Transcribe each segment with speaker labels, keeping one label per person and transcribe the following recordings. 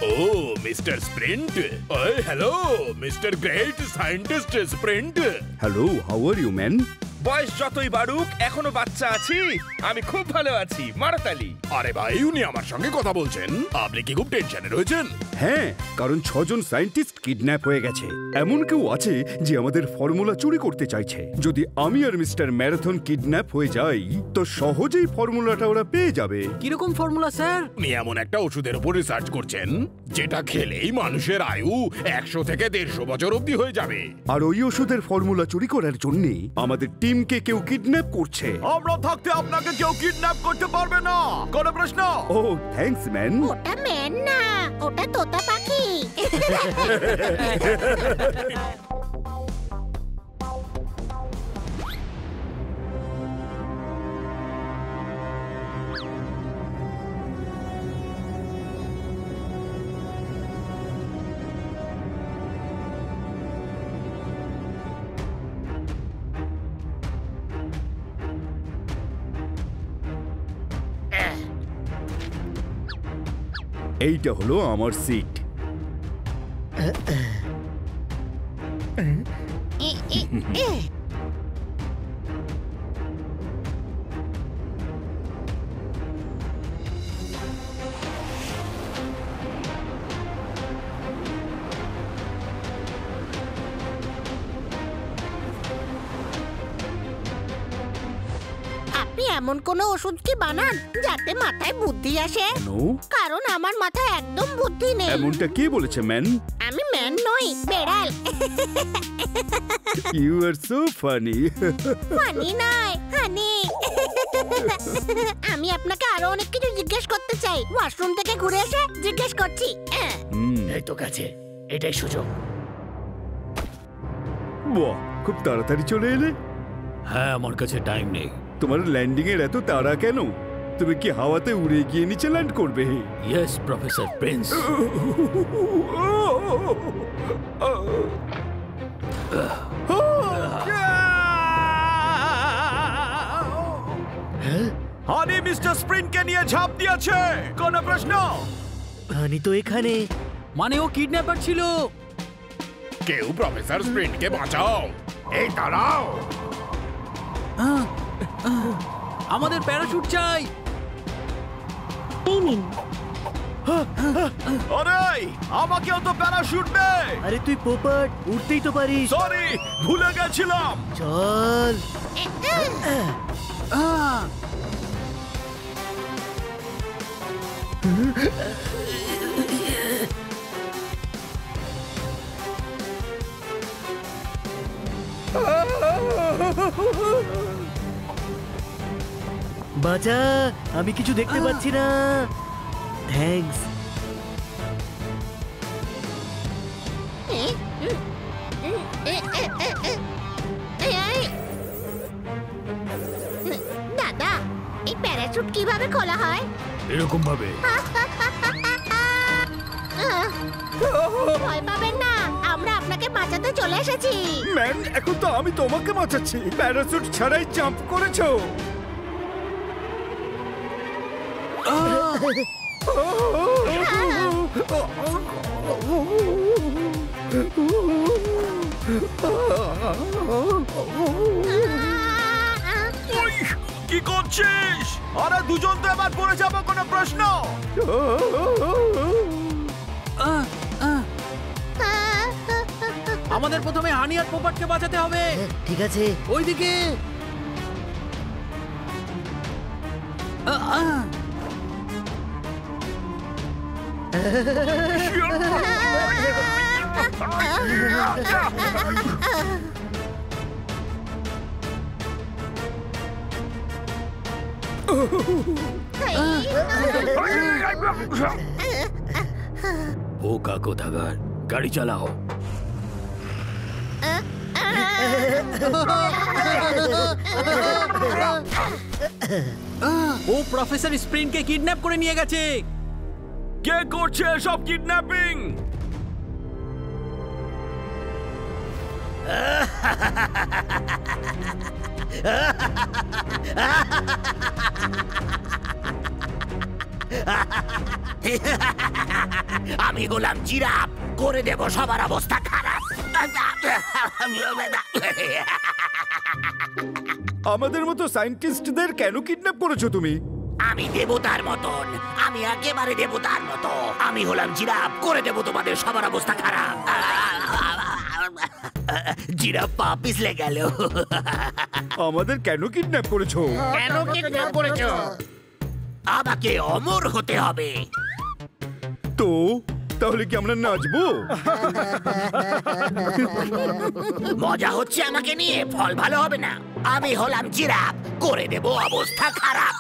Speaker 1: O mister Sprint. Hello mister great scientist Sprint.
Speaker 2: Hello, how are you man?
Speaker 3: বয়স যতই বাড়ুক এখনো বাচ্চা আছি। আমি খুব ভালো আছি, মারতালি।
Speaker 1: আরে ভাই, উনি আমার সঙ্গে কথা বলছেন। আপনি কি খুব টেনশনে রয়েছেন?
Speaker 2: হ্যাঁ, কারণ 6 জন সায়েন্টিস্ট কিডন্যাপ হয়ে গেছে। এমন কেউ আছে যে আমাদের ফর্মুলা চুরি করতে চাইছে। যদি আমি আর মিস্টার ম্যারাথন কিডন্যাপ হয়ে যাই তো সহজেই ফর্মুলাটা ওরা পেয়ে যাবে।
Speaker 4: কিরকম ফর্মুলা স্যার?
Speaker 1: উনি এমন একটা ওষুধের উপর রিসার্চ করছেন যেটা খেলেই মানুষের আয়ু 100 থেকে 150 বছর অবধি হয়ে যাবে।
Speaker 2: আর ওই ওষুধের ফর্মুলা চুরি করার জন্য আমাদের টিমকে কেউ কিডন্যাপ করছে।
Speaker 3: আমরা থাকতে আপনাকে কেউ কিডন্যাপ করতে পারবে না। কোনো প্রশ্ন?
Speaker 2: ও থ্যাঙ্কস ম্যান।
Speaker 5: ওটা ম্যান না, ওটা তোতা পাখি।
Speaker 2: এইটা হলো আমার সিট।
Speaker 5: আপনি এমন কোনো ওষুধ কি বানান যাতে মাথায় বুদ্ধি আসে? কারণ আমার মাথায় একদম বুদ্ধি নেই।
Speaker 2: এমনটা কে বলেছে ম্যান?
Speaker 5: আমি ম্যান নই, বেড়াল।
Speaker 2: You are so funny.
Speaker 5: Funny নয়, হানি। আমি আপনাকে আরো অনেক কিছু জিজ্ঞেস করতে চাই। ওয়াশরুম থেকে ঘুরে এসে জিজ্ঞেস করছি।
Speaker 1: এই তো কাছে, এটাই সুযোগ।
Speaker 2: বাহ, খুব তাড়াতাড়ি চলে এলে।
Speaker 4: হ্যাঁ, আমার কাছে টাইম নেই।
Speaker 2: তোমার ল্যান্ডিং এর এত তাড়া কেন? তুমি কি হাওয়াতে উড়ে গিয়ে নিচে ল্যান্ড করবে?
Speaker 4: Yes professor prince.
Speaker 3: Honey mister স্প্রিন্টকে নিয়ে ঝাঁপ দিয়েছে। কোনো প্রশ্ন?
Speaker 4: হানি তো এখানে। মানে ও কিডন্যাপার ছিল।
Speaker 1: কেউ প্রফেসর স্প্রিন্টকে বাঁচাও। এই দাঁড়াও।
Speaker 4: আমাদের প্যারাশুট চাই।
Speaker 3: আরে আমাকেও তো প্যারাশুট দে।
Speaker 4: আরে তুই পোপট, উঠতেই তো পারিস।
Speaker 3: সরি, ভুলে গেছিলাম।
Speaker 4: চল। বাঁচা, আমি কিছু দেখতে পাচ্ছি না। থ্যাঙ্কস।
Speaker 5: দাদা, এই প্যারাশুট কিভাবে খোলা হয়?
Speaker 4: এরকম ভাবে।
Speaker 5: ভয় পাবেন না, আমরা আপনাকে বাঁচাতে চলে এসেছি।
Speaker 2: ম্যান, এখন তো আমি তোমাকে বাঁচাচ্ছি। প্যারাশুট ছাড়াই জাম্প করেছো।
Speaker 3: কি করছিস? আরে দুজন তো এবার পড়ে যাবো। কোনো প্রশ্ন?
Speaker 4: আমাদের প্রথমে হানি আর পোপটকে বাঁচাতে হবে। ঠিক আছে, ওইদিকে। বোকা কোথাকার, গাড়ি চালাও। ও প্রফেসর স্প্রিন্টকে কিডন্যাপ করে নিয়ে গেছে।
Speaker 3: কে করছে এসব কিডন্যাপিং?
Speaker 6: আমি হলাম জিরাফ, করে দেব সবার অবস্থা খারাপ।
Speaker 2: আমাদের মতো সায়েন্টিস্টদের কেন কিডন্যাপ করেছো তুমি?
Speaker 6: আমি দেবতার মতন, আমি একেবারে দেবতার মতো। আমি হলাম জিরাফ, করে দেব তোমাদের সবার অবস্থা খারাপ। জিরাফ পা পিছলে গেল।
Speaker 2: আমাদের কেন কিডন্যাপ করেছো?
Speaker 5: কেন কিডন্যাপ করেছো?
Speaker 6: আমাকে অমর হতে হবে।
Speaker 2: তো তাহলে কি আমরা নাচবো?
Speaker 6: মজা হচ্ছে আমাকে নিয়ে, ফল ভালো হবে না। আমি হলাম জিরাফ, করে দেব অবস্থা খারাপ।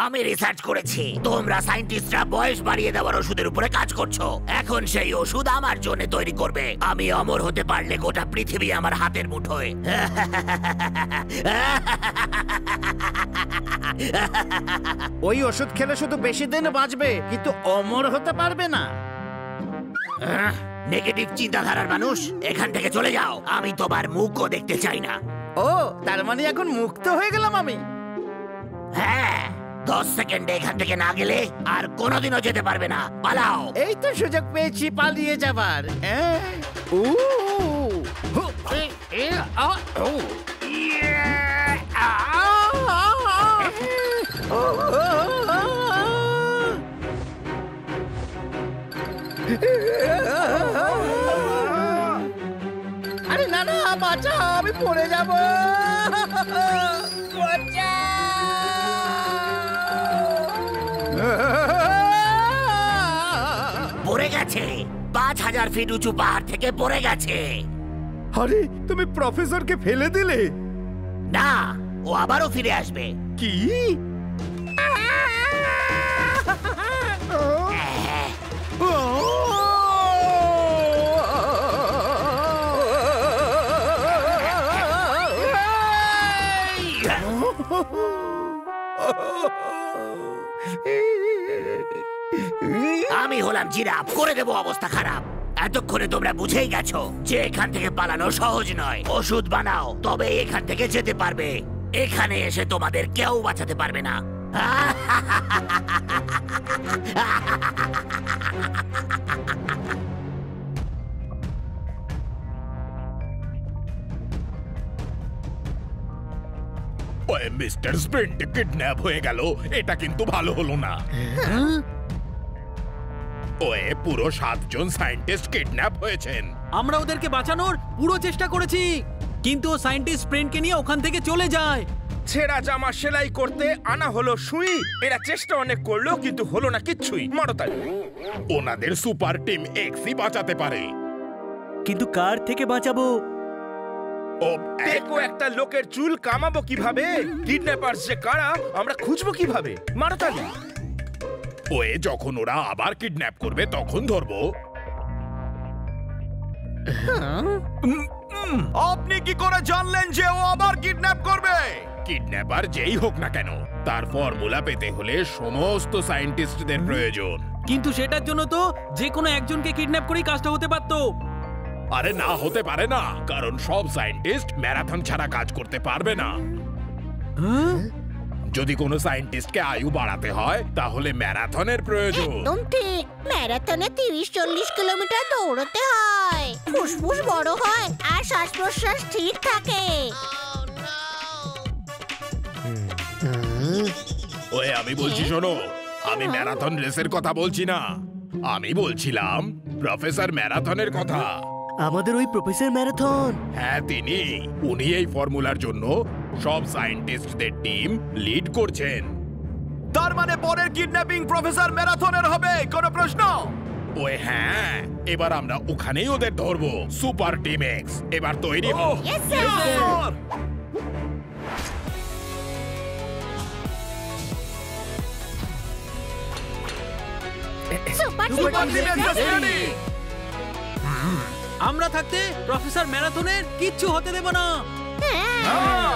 Speaker 6: আমি রিসার্চ করেছি, তোমরা সায়েন্টিস্টরা বয়স বাড়িয়ে দেওয়ার ওষুধের উপরে কাজ করছো। এখন সেই ওষুধ আমার জন্য তৈরি করবে। আমি অমর হতে পারলে গোটা পৃথিবী আমার হাতের মুঠোয়।
Speaker 4: ওই ওষুধ খেলে শুধু বেশি দিন বাঁচবে, কিন্তু অমর হতে পারবে না।
Speaker 6: নেগেটিভ চিন্তাধারার মানুষ, এখান থেকে চলে যাও। আমি তোমার মুখও দেখতে চাই না।
Speaker 4: ও, তার মানে এখন মুক্ত হয়ে গেলাম আমি।
Speaker 6: হ্যাঁ, 10 সেকেন্ডে এখান থেকে না গেলে আর কোনোদিনও যেতে পারবে না। পালাও।
Speaker 4: এই তো সুযোগ পেয়েছি পালিয়ে যাবার। ও, আরে না না, বাঁচাও, আমি পড়ে যাব।
Speaker 6: পড়ে গেছে, 5000 ফিট উঁচু পাহাড় থেকে পড়ে গেছে।
Speaker 2: আরে তুমি প্রফেসরকে ফেলে দিলে?
Speaker 6: না, ও আবারও ফিরে আসবে।
Speaker 2: কি?
Speaker 6: আমি হলাম জিরাফ, করে দেব অবস্থা খারাপ। এতক্ষণে তোমরা বুঝেই গেছো যে এখান থেকে পালানো সহজ নয়। ওষুধ বানাও, তবে এখান থেকে যেতে পারবে। এখানে এসে তোমাদের কেউ বাঁচাতে পারবে না।
Speaker 1: ওই মিস্টার স্প্রিন্ট কিডন্যাপ হয়ে গেল, এটা কিন্তু ভালো হলো না। ওয়ে পুরো 7 জন সায়েন্টিস্ট কিডন্যাপ হয়েছেন।
Speaker 7: আমরা ওদেরকে বাঁচানোর পুরো চেষ্টা করেছি, কিন্তু ও সায়েন্টিস্ট স্প্রিন্টকে নিয়ে ওখান থেকে চলে যায়।
Speaker 3: ছেঁড়া জামা সেলাই করতে আনা হলো সুই। এরা চেষ্টা অনেক করলো, কিন্তু হলো না কিচ্ছুই। মারতালি।
Speaker 1: ওনাদের সুপার টিম এক্সই বাঁচাতে পারে।
Speaker 4: কিন্তু কার থেকে বাঁচাবো?
Speaker 1: ও
Speaker 3: দেখো, একটা লোকের চুল কামাবো কিভাবে? কিডন্যাপার্স যে কারা আমরা খুঁজবো কিভাবে? মারতালি।
Speaker 1: ওয়ে যখন ওরা আবার কিডন্যাপ করবে তখন ধরবো।
Speaker 3: আপনি কি করে জানলেন যে ও আবার কিডন্যাপ করবে?
Speaker 1: কিডন্যাপার যেই হোক না কেন, তার ফর্মুলা পেতে হলে সমস্ত সায়েন্টিস্টদের প্রয়োজন।
Speaker 7: কিন্তু সেটার জন্য তো যে কোনো একজনকে কিডন্যাপ করেই কাজটা হতে পারতো।
Speaker 1: আরে না, হতে পারে না, কারণ সব সায়েন্টিস্ট ম্যারাথন ছাড়া কাজ করতে পারবে না। যদি কোনো সায়েন্টিস্টকে আয়ু বাড়াতে হয় তাহলে ম্যারাথনের প্রয়োজন।
Speaker 5: একদম ঠিক, ম্যারাথনে 30-40 কিলোমিটার দৌড়তে হয়। ফুসফুস বড় হয় আর শ্বাস প্রশ্বাস ঠিক থাকে।
Speaker 1: ওয়ে আমি বলছি শোনো, আমি ম্যারাথন রেসের কথা বলছি না, আমি বলছিলাম প্রফেসর ম্যারাথনের কথা।
Speaker 4: আমাদের ওই প্রফেসর ম্যারাথন।
Speaker 1: হ্যাঁ তিনি, উনি এই ফর্মুলার জন্য সব সায়েন্টিস্টদের টিম লিড করছেন।
Speaker 3: তার মানে পরের কিডন্যাপিং প্রফেসর ম্যারাথনের হবে, কোনো প্রশ্ন?
Speaker 1: ওই হ্যাঁ, এবার আমরা ওখানেই ওদের ধরবো। সুপার টিম এক্স এবার তৈরি হও।
Speaker 5: Yes, sir! Super team!
Speaker 7: আমরা থাকতে প্রফেসর ম্যারাথনের কিচ্ছু হতে দেব না।
Speaker 5: হ্যাঁ।